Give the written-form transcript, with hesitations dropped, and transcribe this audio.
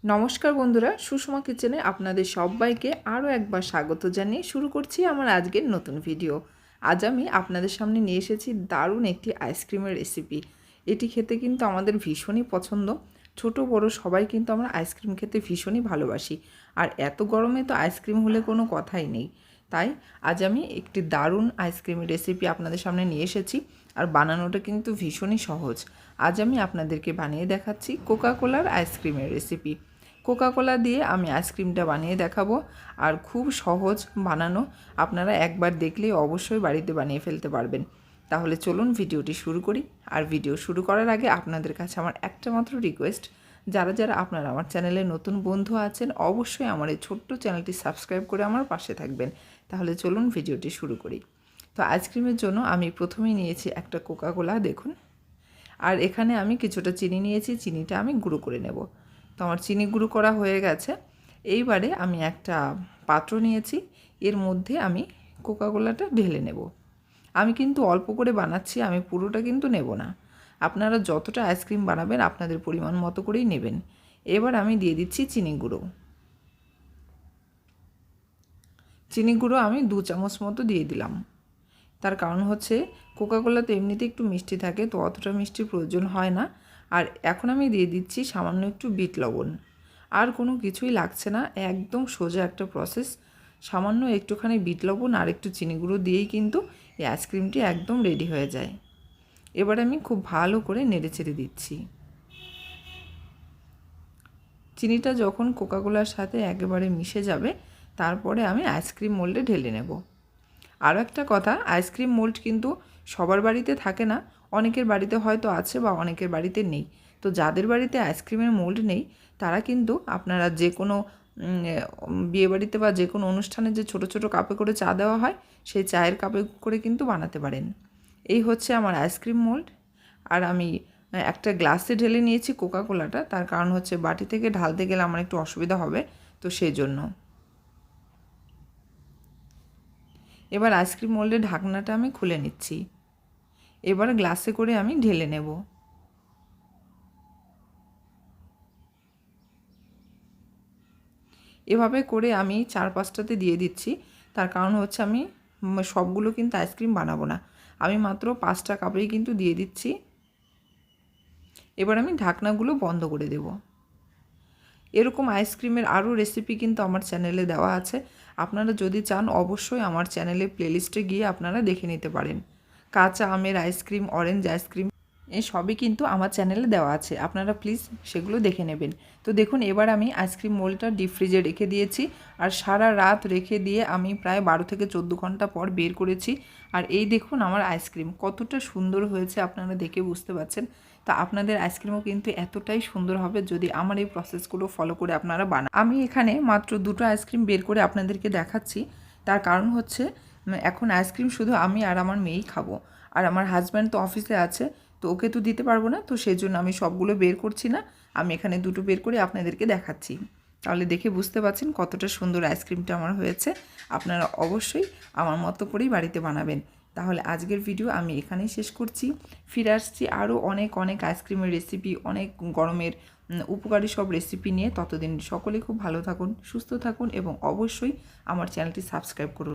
নমস্কার বন্ধুরা, সুষমা কিচেনে আপনাদের সবাইকে আরও একবার স্বাগত জানিয়ে শুরু করছি আমার আজকের নতুন ভিডিও। আজ আমি আপনাদের সামনে নিয়ে এসেছি দারুণ একটি আইসক্রিমের রেসিপি। এটি খেতে কিন্তু আমাদের ভীষণই পছন্দ। ছোট বড় সবাই কিন্তু আমরা আইসক্রিম খেতে ভীষণই ভালোবাসি। আর এত গরমে তো আইসক্রিম হলে কোনো কথাই নেই। তাই আজ আমি একটি দারুণ আইসক্রিমের রেসিপি আপনাদের সামনে নিয়ে এসেছি। আর বানানোটা কিন্তু ভীষণই সহজ। আজ আমি আপনাদেরকে বানিয়ে দেখাচ্ছি কোকা কোলার আইসক্রিমের রেসিপি। কোকা কোলা দিয়ে আমি আইসক্রিমটা বানিয়ে দেখাবো। আর খুব সহজ বানানো, আপনারা একবার দেখলেই অবশ্যই বাড়িতে বানিয়ে ফেলতে পারবেন। তাহলে চলুন ভিডিওটি শুরু করি। আর ভিডিও শুরু করার আগে আপনাদের কাছে আমার একটা মাত্র রিকোয়েস্ট, যারা যারা আপনারা আমার চ্যানেলে নতুন বন্ধু আছেন অবশ্যই আমার এই ছোট্ট চ্যানেলটি সাবস্ক্রাইব করে আমার পাশে থাকবেন। তাহলে চলুন ভিডিওটি শুরু করি। তো আইসক্রিমের জন্য আমি প্রথমেই নিয়েছি একটা কোকা কোলা, দেখুন। আর এখানে আমি কিছুটা চিনি নিয়েছি, চিনিটা আমি গুঁড়ো করে নেব। তো আমার চিনি গুঁড়ো করা হয়ে গেছে। এইবারে আমি একটা পাত্র নিয়েছি, এর মধ্যে আমি কোকা কোলাটা ঢেলে নেব। আমি কিন্তু অল্প করে বানাচ্ছি, আমি পুরোটা কিন্তু নেব না। আপনারা যতটা আইসক্রিম বানাবেন আপনাদের পরিমাণ মতো করেই নেবেন। এবার আমি দিয়ে দিচ্ছি চিনি গুঁড়ো। চিনি গুঁড়ো আমি 2 চামচ মতো দিয়ে দিলাম। তার কারণ হচ্ছে কোকা কোলা তো এমনিতে একটু মিষ্টি থাকে, তো অতটা মিষ্টির প্রয়োজন হয় না। আর এখন আমি দিয়ে দিচ্ছি সামান্য একটু বিট লবণ। আর কোনো কিছুই লাগছে না, একদম সোজা একটা প্রসেস। সামান্য একটুখানি বিট লবণ আর একটু চিনি গুঁড়ো দিয়েই কিন্তু এই আইসক্রিমটি একদম রেডি হয়ে যায়। এবার আমি খুব ভালো করে নেড়ে চেড়ে দিচ্ছি। চিনিটা যখন কোকা কোলার সাথে একেবারে মিশে যাবে তারপরে আমি আইসক্রিম মোল্ডে ঢেলে নেব। আরও একটা কথা, আইসক্রিম মোল্ড কিন্তু সবার বাড়িতে থাকে না, অনেকের বাড়িতে হয়তো আছে বা অনেকের বাড়িতে নেই। তো যাদের বাড়িতে আইসক্রিমের মোল্ড নেই তারা কিন্তু আপনারা যে কোনো বিয়েবাড়িতে বা যে কোনো অনুষ্ঠানে যে ছোট ছোট কাপে করে চা দেওয়া হয় সেই চায়ের কাপে করে কিন্তু বানাতে পারেন। এই হচ্ছে আমার আইসক্রিম মোল্ড। আর আমি একটা গ্লাসে ঢেলে নিয়েছি কোকা কোলাটা, তার কারণ হচ্ছে বাটি থেকে ঢালতে গেলে আমার একটু অসুবিধা হবে, তো সেই জন্য। এবার আইসক্রিম মোল্ডের ঢাকনাটা আমি খুলে নিচ্ছি। এবার গ্লাসে করে আমি ঢেলে নেব। এভাবে করে আমি 4-5টাতে দিয়ে দিচ্ছি। তার কারণ হচ্ছে আমি সবগুলো কিন্তু আইসক্রিম বানাবো না, আমি মাত্র 5টা কাপেই কিন্তু দিয়ে দিচ্ছি। এবার আমি ঢাকনাগুলো বন্ধ করে দেব। এরকম আইসক্রিমের আরও রেসিপি কিন্তু আমার চ্যানেলে দেওয়া আছে, আপনারা যদি চান অবশ্যই আমার চ্যানেলে প্লেলিস্টে গিয়ে আপনারা দেখে নিতে পারেন। কাঁচা আমের আইসক্রিম, অরেঞ্জ আইসক্রিম, এই সবই কিন্তু আমার চ্যানেলে দেওয়া আছে, আপনারা প্লিজ সেগুলো দেখে নেবেন। তো দেখুন, এবার আমি আইসক্রিম মোল্ডটা ডিপ ফ্রিজে রেখে দিয়েছি। আর সারা রাত রেখে দিয়ে আমি প্রায় 12 থেকে 14 ঘন্টা পর বের করেছি। আর এই দেখুন আমার আইসক্রিম কতটা সুন্দর হয়েছে, আপনারা দেখে বুঝতে পারছেন। তা আপনাদের আইসক্রিমও কিন্তু এতটাই সুন্দর হবে যদি আমার এই প্রসেসগুলো ফলো করে আপনারা বানান। আমি এখানে মাত্র 2টো আইসক্রিম বের করে আপনাদেরকে দেখাচ্ছি। তার কারণ হচ্ছে এখন আইসক্রিম শুধু আমি আর আমার মেয়েই খাবো। আর আমার হাজব্যান্ড তো অফিসে আছে, তো ওকে তো দিতে পারবো না, তো সেই জন্য আমি সবগুলো বের করছি না, আমি এখানে 2টো বের করে আপনাদেরকে দেখাচ্ছি। তাহলে দেখে বুঝতে পারছেন কতটা সুন্দর আইসক্রিমটা আমার হয়েছে। আপনারা অবশ্যই আমার মতো করেই বাড়িতে বানাবেন। তাহলে আজকের ভিডিও আমি এখানেই শেষ করছি। ফিরে আসছি আরও অনেক অনেক আইসক্রিমের রেসিপি, অনেক গরমের উপকারী সব রেসিপি নিয়ে। ততদিন সকলে খুব ভালো থাকুন, সুস্থ থাকুন এবং অবশ্যই আমার চ্যানেলটি সাবস্ক্রাইব করুন।